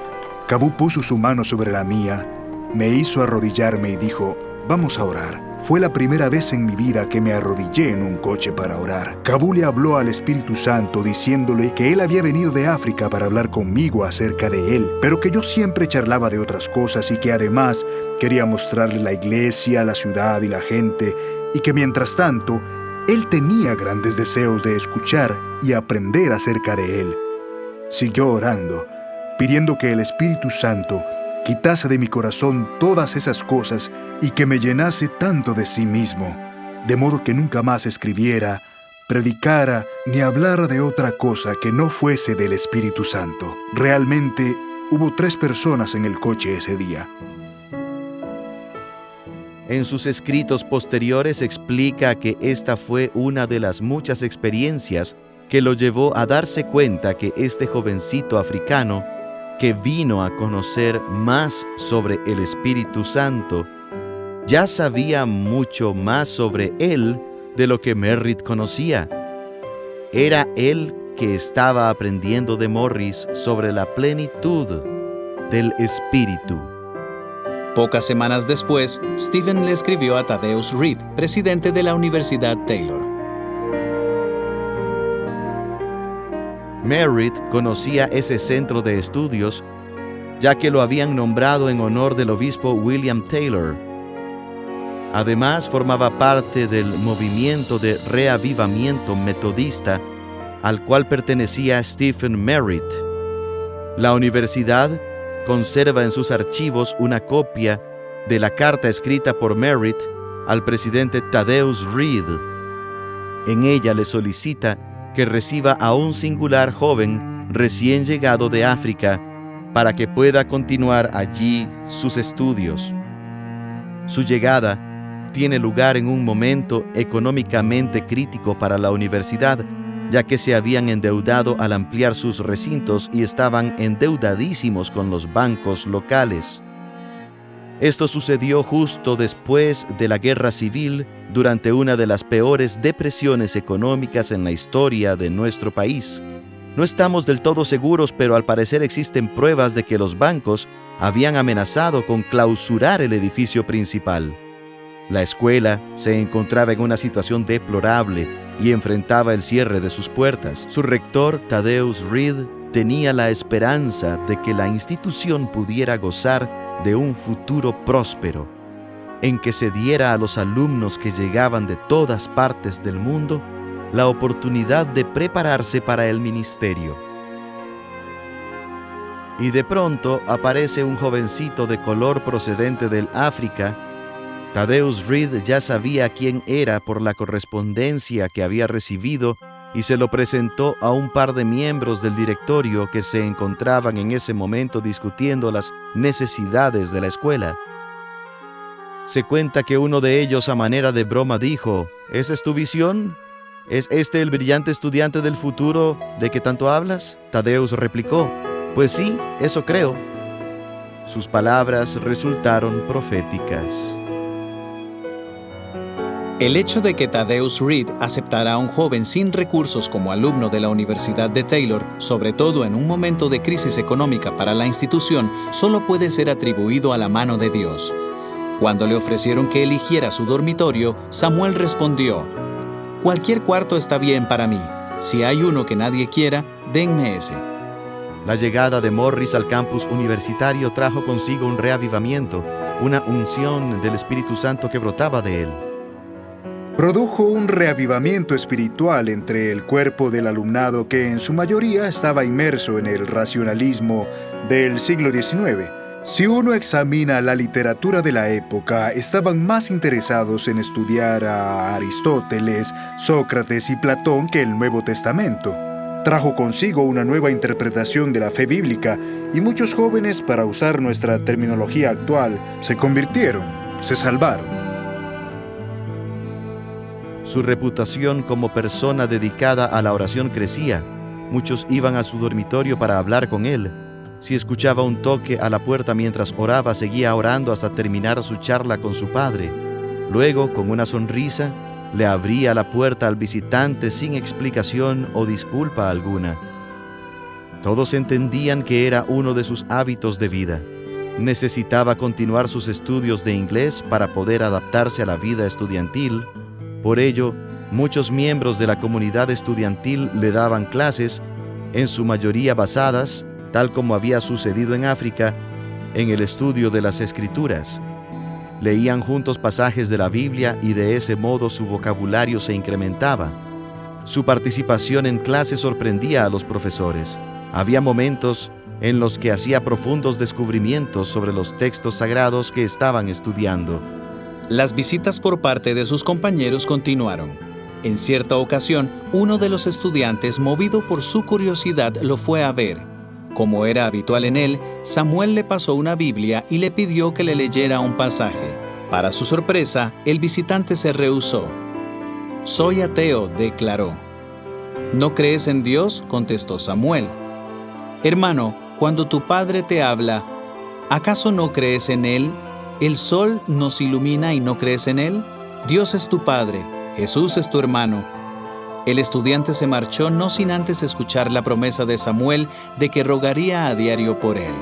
Cabú puso su mano sobre la mía, me hizo arrodillarme y dijo: «Vamos a orar». Fue la primera vez en mi vida que me arrodillé en un coche para orar. Cabú le habló al Espíritu Santo diciéndole que él había venido de África para hablar conmigo acerca de él, pero que yo siempre charlaba de otras cosas y que además quería mostrarle la iglesia, la ciudad y la gente, y que mientras tanto, él tenía grandes deseos de escuchar y aprender acerca de él. Siguió orando, pidiendo que el Espíritu Santo quitase de mi corazón todas esas cosas y que me llenase tanto de sí mismo, de modo que nunca más escribiera, predicara ni hablara de otra cosa que no fuese del Espíritu Santo. Realmente hubo 3 personas en el coche ese día. En sus escritos posteriores explica que esta fue una de las muchas experiencias que lo llevó a darse cuenta que este jovencito africano, que vino a conocer más sobre el Espíritu Santo, ya sabía mucho más sobre él de lo que Merritt conocía. Era él que estaba aprendiendo de Morris sobre la plenitud del Espíritu. Pocas semanas después, Stephen le escribió a Thaddeus Reed, presidente de la Universidad Taylor. Merritt conocía ese centro de estudios ya que lo habían nombrado en honor del obispo William Taylor. Además, formaba parte del movimiento de reavivamiento metodista al cual pertenecía Stephen Merritt. La universidad conserva en sus archivos una copia de la carta escrita por Merritt al presidente Thaddeus Reed. En ella le solicita que reciba a un singular joven recién llegado de África para que pueda continuar allí sus estudios. Su llegada tiene lugar en un momento económicamente crítico para la universidad, ya que se habían endeudado al ampliar sus recintos y estaban endeudadísimos con los bancos locales. Esto sucedió justo después de la Guerra Civil, durante una de las peores depresiones económicas en la historia de nuestro país. No estamos del todo seguros, pero al parecer existen pruebas de que los bancos habían amenazado con clausurar el edificio principal. La escuela se encontraba en una situación deplorable y enfrentaba el cierre de sus puertas. Su rector, Thaddeus Reed, tenía la esperanza de que la institución pudiera gozar de un futuro próspero, en que se diera a los alumnos que llegaban de todas partes del mundo la oportunidad de prepararse para el ministerio. Y de pronto aparece un jovencito de color procedente del África. Thaddeus Reed ya sabía quién era por la correspondencia que había recibido y se lo presentó a un par de miembros del directorio que se encontraban en ese momento discutiendo las necesidades de la escuela. Se cuenta que uno de ellos, a manera de broma, dijo: ¿Esa es tu visión? ¿Es este el brillante estudiante del futuro de que tanto hablas? Thaddeus replicó: pues sí, eso creo. Sus palabras resultaron proféticas. El hecho de que Thaddeus Reed aceptara a un joven sin recursos como alumno de la Universidad de Taylor, sobre todo en un momento de crisis económica para la institución, solo puede ser atribuido a la mano de Dios. Cuando le ofrecieron que eligiera su dormitorio, Samuel respondió: cualquier cuarto está bien para mí. Si hay uno que nadie quiera, denme ese. La llegada de Morris al campus universitario trajo consigo un reavivamiento, una unción del Espíritu Santo que brotaba de él. Produjo un reavivamiento espiritual entre el cuerpo del alumnado que en su mayoría estaba inmerso en el racionalismo del siglo XIX. Si uno examina la literatura de la época, estaban más interesados en estudiar a Aristóteles, Sócrates y Platón que el Nuevo Testamento. Trajo consigo una nueva interpretación de la fe bíblica y muchos jóvenes, para usar nuestra terminología actual, se convirtieron, se salvaron. Su reputación como persona dedicada a la oración crecía. Muchos iban a su dormitorio para hablar con él. Si escuchaba un toque a la puerta mientras oraba, seguía orando hasta terminar su charla con su padre. Luego, con una sonrisa, le abría la puerta al visitante sin explicación o disculpa alguna. Todos entendían que era uno de sus hábitos de vida. Necesitaba continuar sus estudios de inglés para poder adaptarse a la vida estudiantil. Por ello, muchos miembros de la comunidad estudiantil le daban clases, en su mayoría basadas, tal como había sucedido en África, en el estudio de las Escrituras. Leían juntos pasajes de la Biblia y de ese modo su vocabulario se incrementaba. Su participación en clase sorprendía a los profesores. Había momentos en los que hacía profundos descubrimientos sobre los textos sagrados que estaban estudiando. Las visitas por parte de sus compañeros continuaron. En cierta ocasión, uno de los estudiantes, movido por su curiosidad, lo fue a ver. Como era habitual en él, Samuel le pasó una Biblia y le pidió que le leyera un pasaje. Para su sorpresa, el visitante se rehusó. «Soy ateo», declaró. «¿No crees en Dios?», contestó Samuel. «Hermano, cuando tu padre te habla, ¿acaso no crees en él? ¿El sol nos ilumina y no crees en él? Dios es tu padre, Jesús es tu hermano». El estudiante se marchó no sin antes escuchar la promesa de Samuel de que rogaría a diario por él.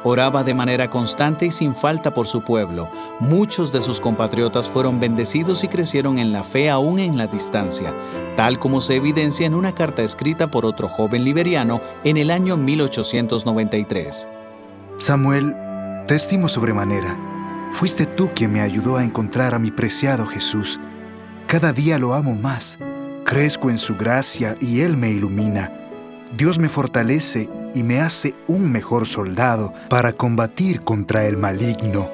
Oraba de manera constante y sin falta por su pueblo. Muchos de sus compatriotas fueron bendecidos y crecieron en la fe aún en la distancia, tal como se evidencia en una carta escrita por otro joven liberiano en el año 1893. Samuel, te estimo sobremanera. Fuiste tú quien me ayudó a encontrar a mi preciado Jesús. Cada día lo amo más. Crezco en su gracia y Él me ilumina. Dios me fortalece y me hace un mejor soldado para combatir contra el maligno.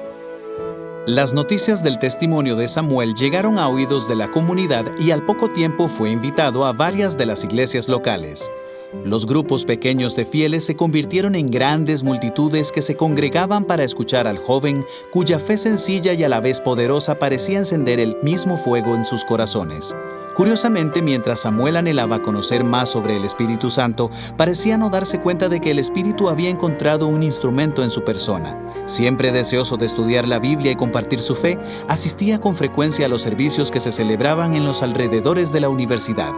Las noticias del testimonio de Samuel llegaron a oídos de la comunidad y al poco tiempo fue invitado a varias de las iglesias locales. Los grupos pequeños de fieles se convirtieron en grandes multitudes que se congregaban para escuchar al joven, cuya fe sencilla y a la vez poderosa parecía encender el mismo fuego en sus corazones. Curiosamente, mientras Samuel anhelaba conocer más sobre el Espíritu Santo, parecía no darse cuenta de que el Espíritu había encontrado un instrumento en su persona. Siempre deseoso de estudiar la Biblia y compartir su fe, asistía con frecuencia a los servicios que se celebraban en los alrededores de la universidad.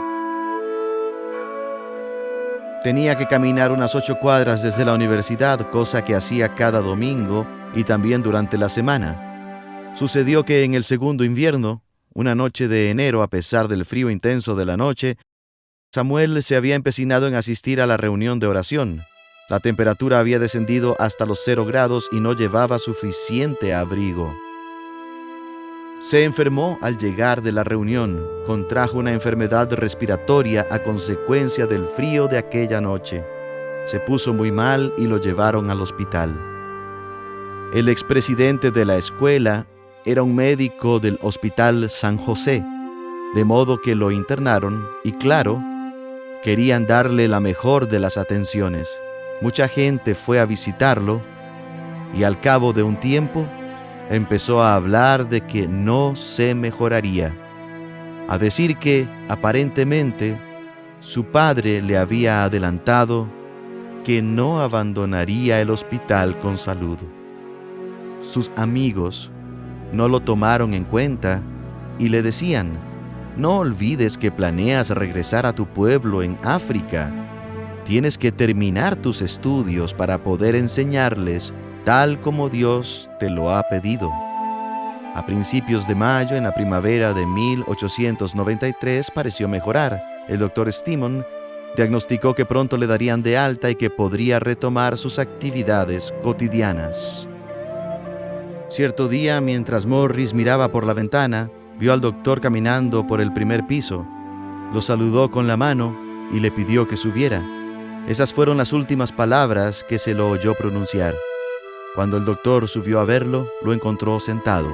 Tenía que caminar unas 8 cuadras desde la universidad, cosa que hacía cada domingo y también durante la semana. Sucedió que en el segundo invierno, una noche de enero, a pesar del frío intenso de la noche, Samuel se había empecinado en asistir a la reunión de oración. La temperatura había descendido hasta los 0 grados y no llevaba suficiente abrigo. Se enfermó al llegar de la reunión, contrajo una enfermedad respiratoria a consecuencia del frío de aquella noche. Se puso muy mal y lo llevaron al hospital. El expresidente de la escuela era un médico del Hospital San José, de modo que lo internaron y, claro, querían darle la mejor de las atenciones. Mucha gente fue a visitarlo y al cabo de un tiempo empezó a hablar de que no se mejoraría, a decir que, aparentemente, su padre le había adelantado que no abandonaría el hospital con salud. Sus amigos no lo tomaron en cuenta y le decían: no olvides que planeas regresar a tu pueblo en África. Tienes que terminar tus estudios para poder enseñarles tal como Dios te lo ha pedido. A principios de mayo, en la primavera de 1893, pareció mejorar. El doctor Stimon diagnosticó que pronto le darían de alta y que podría retomar sus actividades cotidianas. Cierto día, mientras Morris miraba por la ventana, vio al doctor caminando por el primer piso. Lo saludó con la mano y le pidió que subiera. Esas fueron las últimas palabras que se lo oyó pronunciar. Cuando el doctor subió a verlo, lo encontró sentado.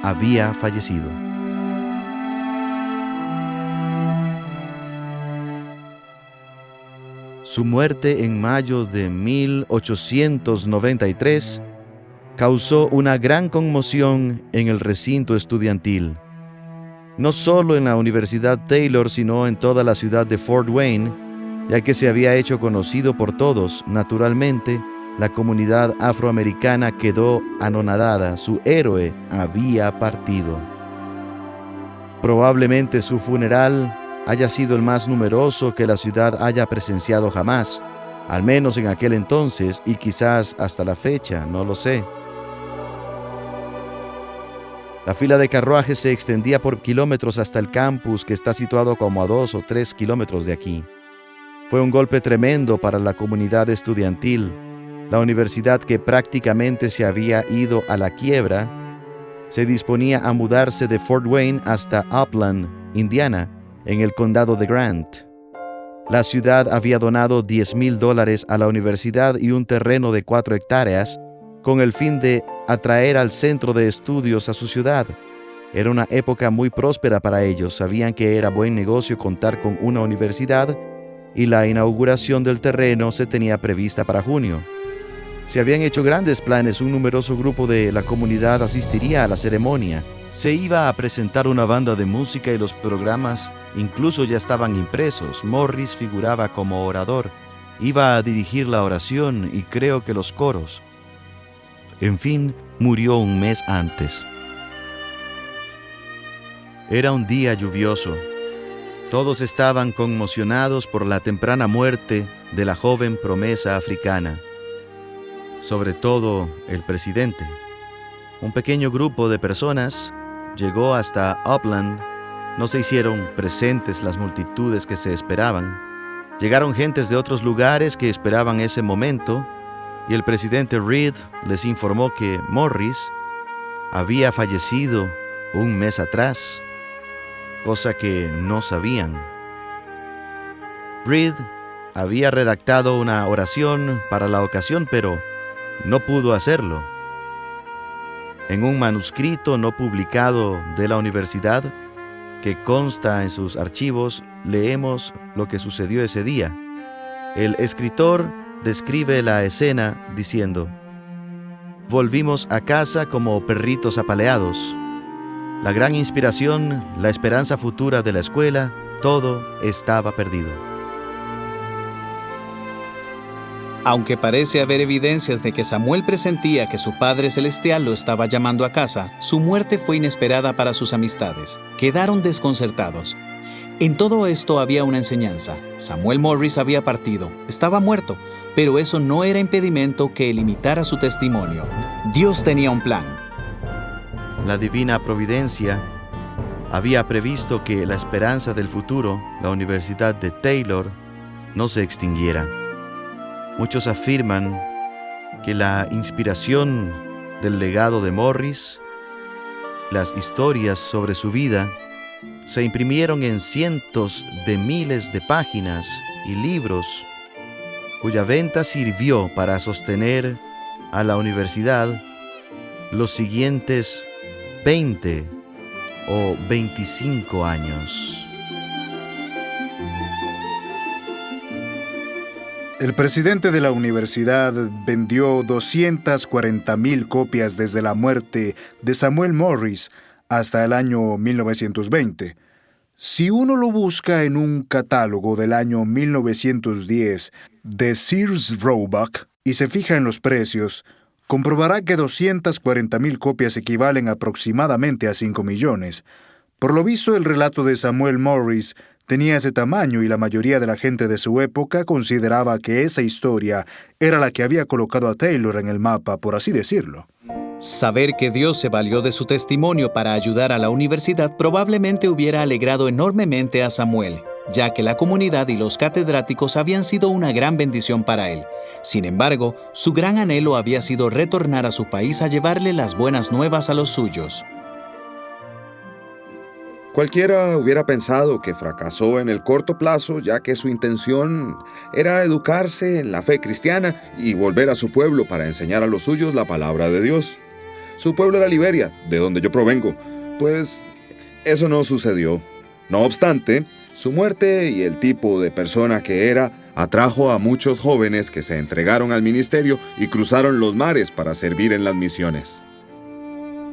Había fallecido. Su muerte en mayo de 1893 causó una gran conmoción en el recinto estudiantil. No solo en la Universidad Taylor, sino en toda la ciudad de Fort Wayne, ya que se había hecho conocido por todos. Naturalmente, la comunidad afroamericana quedó anonadada. Su héroe había partido. Probablemente su funeral haya sido el más numeroso que la ciudad haya presenciado jamás, al menos en aquel entonces y quizás hasta la fecha, no lo sé. La fila de carruajes se extendía por kilómetros hasta el campus, que está situado como a 2 o 3 kilómetros de aquí. Fue un golpe tremendo para la comunidad estudiantil. La universidad, que prácticamente se había ido a la quiebra, se disponía a mudarse de Fort Wayne hasta Upland, Indiana, en el condado de Grant. La ciudad había donado $10,000 a la universidad y un terreno de 4 hectáreas con el fin de atraer al centro de estudios a su ciudad. Era una época muy próspera para ellos. Sabían que era buen negocio contar con una universidad y la inauguración del terreno se tenía prevista para junio. Se habían hecho grandes planes. Un numeroso grupo de la comunidad asistiría a la ceremonia. Se iba a presentar una banda de música y los programas incluso ya estaban impresos. Morris figuraba como orador. Iba a dirigir la oración y creo que los coros. En fin, murió un mes antes. Era un día lluvioso. Todos estaban conmocionados por la temprana muerte de la joven promesa africana. Sobre todo el presidente. Un pequeño grupo de personas llegó hasta Upland. No se hicieron presentes las multitudes que se esperaban. Llegaron gentes de otros lugares que esperaban ese momento, y el presidente Reed les informó que Morris había fallecido un mes atrás, cosa que no sabían. Reed había redactado una oración para la ocasión, pero no pudo hacerlo. En un manuscrito no publicado de la universidad, que consta en sus archivos, leemos lo que sucedió ese día. El escritor describe la escena diciendo: «Volvimos a casa como perritos apaleados. La gran inspiración, la esperanza futura de la escuela, todo estaba perdido». Aunque parece haber evidencias de que Samuel presentía que su Padre Celestial lo estaba llamando a casa, su muerte fue inesperada para sus amistades. Quedaron desconcertados. En todo esto había una enseñanza. Samuel Morris había partido, estaba muerto, pero eso no era impedimento que limitara su testimonio. Dios tenía un plan. La divina providencia había previsto que la esperanza del futuro, la Universidad de Taylor, no se extinguiera. Muchos afirman que la inspiración del legado de Morris, las historias sobre su vida, se imprimieron en cientos de miles de páginas y libros, cuya venta sirvió para sostener a la universidad los siguientes 20 o 25 años. El presidente de la universidad vendió 240,000 copias desde la muerte de Samuel Morris hasta el año 1920. Si uno lo busca en un catálogo del año 1910 de Sears Roebuck y se fija en los precios, comprobará que 240,000 copias equivalen aproximadamente a 5 millones. Por lo visto, el relato de Samuel Morris tenía ese tamaño y la mayoría de la gente de su época consideraba que esa historia era la que había colocado a Taylor en el mapa, por así decirlo. Saber que Dios se valió de su testimonio para ayudar a la universidad probablemente hubiera alegrado enormemente a Samuel, ya que la comunidad y los catedráticos habían sido una gran bendición para él. Sin embargo, su gran anhelo había sido retornar a su país a llevarle las buenas nuevas a los suyos. Cualquiera hubiera pensado que fracasó en el corto plazo, ya que su intención era educarse en la fe cristiana y volver a su pueblo para enseñar a los suyos la palabra de Dios. Su pueblo era Liberia, de donde yo provengo, pues eso no sucedió. No obstante, su muerte y el tipo de persona que era atrajo a muchos jóvenes que se entregaron al ministerio y cruzaron los mares para servir en las misiones.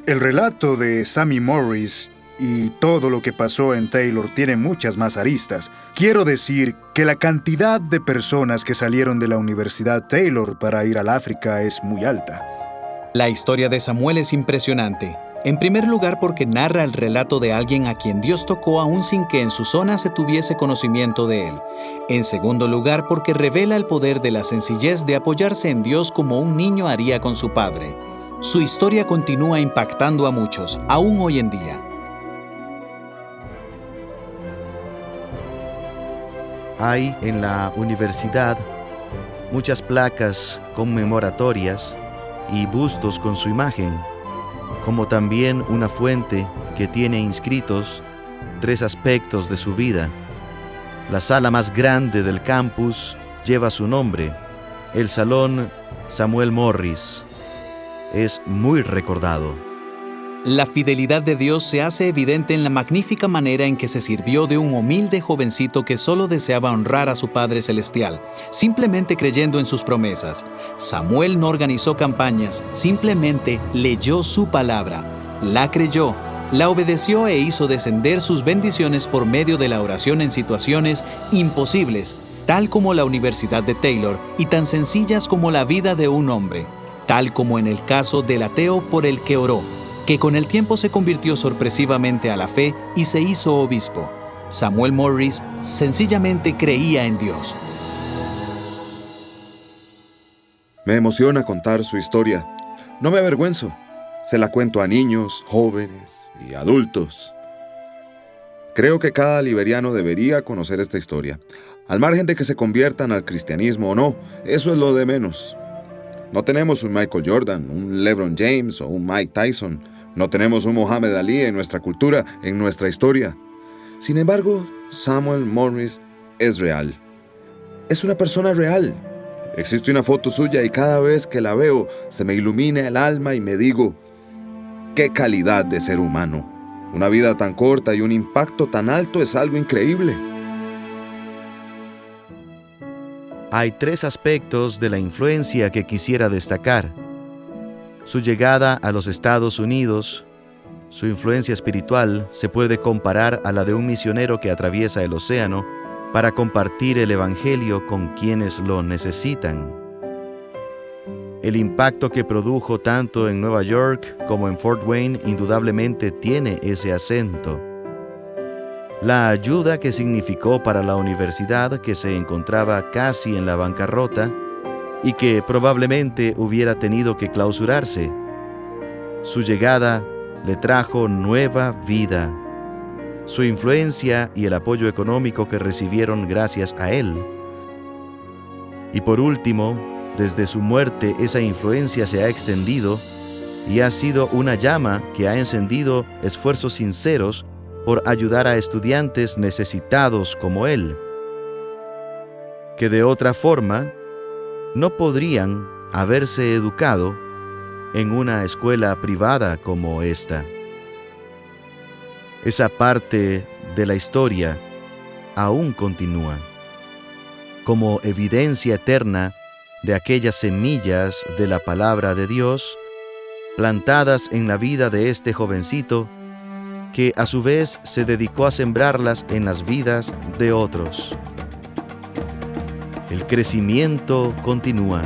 El relato de Sammy Morris y todo lo que pasó en Taylor tiene muchas más aristas. Quiero decir que la cantidad de personas que salieron de la Universidad Taylor para ir al África es muy alta. La historia de Samuel es impresionante. En primer lugar, porque narra el relato de alguien a quien Dios tocó aún sin que en su zona se tuviese conocimiento de él. En segundo lugar, porque revela el poder de la sencillez de apoyarse en Dios como un niño haría con su padre. Su historia continúa impactando a muchos, aún hoy en día. Hay en la universidad muchas placas conmemoratorias y bustos con su imagen, como también una fuente que tiene inscritos 3 aspectos de su vida. La sala más grande del campus lleva su nombre, el Salón Samuel Morris. Es muy recordado. La fidelidad de Dios se hace evidente en la magnífica manera en que se sirvió de un humilde jovencito que solo deseaba honrar a su Padre Celestial, simplemente creyendo en sus promesas. Samuel no organizó campañas, simplemente leyó su palabra, la creyó, la obedeció e hizo descender sus bendiciones por medio de la oración en situaciones imposibles, tal como la Universidad de Taylor y tan sencillas como la vida de un hombre, tal como en el caso del ateo por el que oró, que con el tiempo se convirtió sorpresivamente a la fe y se hizo obispo. Samuel Morris sencillamente creía en Dios. Me emociona contar su historia. No me avergüenzo. Se la cuento a niños, jóvenes y adultos. Creo que cada liberiano debería conocer esta historia. Al margen de que se conviertan al cristianismo o no, eso es lo de menos. No tenemos un Michael Jordan, un LeBron James o un Mike Tyson. No tenemos un Muhammad Ali en nuestra cultura, en nuestra historia. Sin embargo, Samuel Morris es real. Es una persona real. Existe una foto suya y cada vez que la veo se me ilumina el alma y me digo, ¡qué calidad de ser humano! Una vida tan corta y un impacto tan alto es algo increíble. Hay 3 aspectos de la influencia que quisiera destacar. Su llegada a los Estados Unidos, su influencia espiritual se puede comparar a la de un misionero que atraviesa el océano para compartir el Evangelio con quienes lo necesitan. El impacto que produjo tanto en Nueva York como en Fort Wayne indudablemente tiene ese acento. La ayuda que significó para la universidad, que se encontraba casi en la bancarrota y que probablemente hubiera tenido que clausurarse. Su llegada le trajo nueva vida. Su influencia y el apoyo económico que recibieron gracias a él. Y por último, desde su muerte esa influencia se ha extendido y ha sido una llama que ha encendido esfuerzos sinceros por ayudar a estudiantes necesitados como él, que de otra forma no podrían haberse educado en una escuela privada como esta. Esa parte de la historia aún continúa, como evidencia eterna de aquellas semillas de la palabra de Dios plantadas en la vida de este jovencito que a su vez se dedicó a sembrarlas en las vidas de otros. El crecimiento continúa.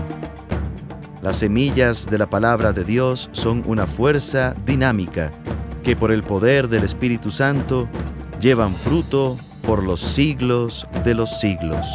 Las semillas de la palabra de Dios son una fuerza dinámica que por el poder del Espíritu Santo llevan fruto por los siglos de los siglos.